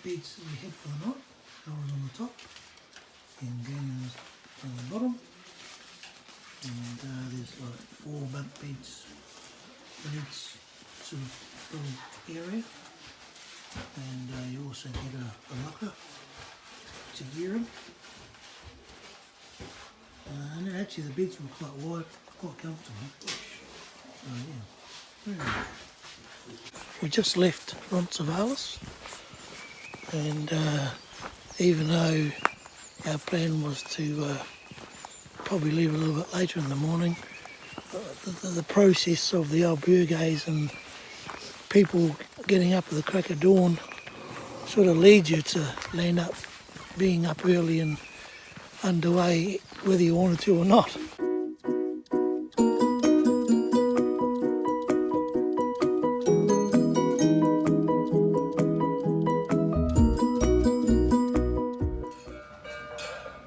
beds that we had for the night. I was on the top and Granny was on the bottom. And there's like 4 bunk beds in each sort of little area. And you also get a locker to gear in. And actually the beds were quite wide, quite comfortable. So yeah, very nice. We just left Roncesvalles, and even though our plan was to probably leave a little bit later in the morning, the process of the albergues and people getting up at the crack of dawn sort of leads you to land up being up early and underway whether you wanted to or not.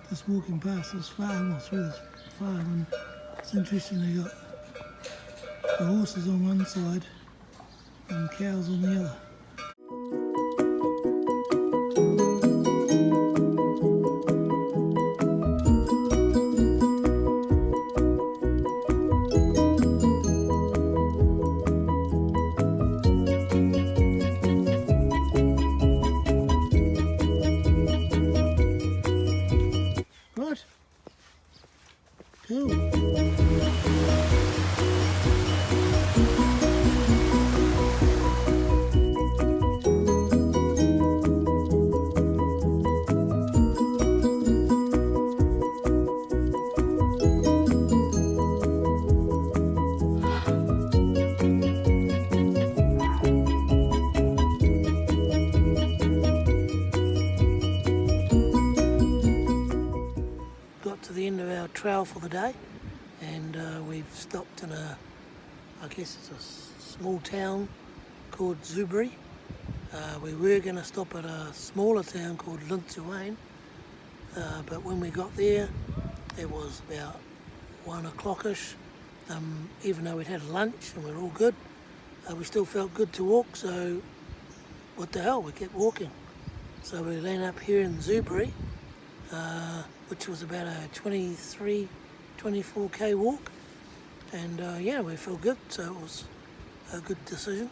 Just walking past this farm or through this farm, and it's interesting, they got the horses on one side and cows on the other. Right, cool. Got to the end of our trail for the day, and we've stopped in I guess it's a small town called Zubiri. We were going to stop at a smaller town called Roncesvalles, but when we got there it was about 1 o'clock-ish. Even though we'd had lunch and we were all good, we still felt good to walk, so what the hell, we kept walking. So we landed up here in Zubiri, which was about a 24k walk, and yeah, we felt good, so it was a good decision.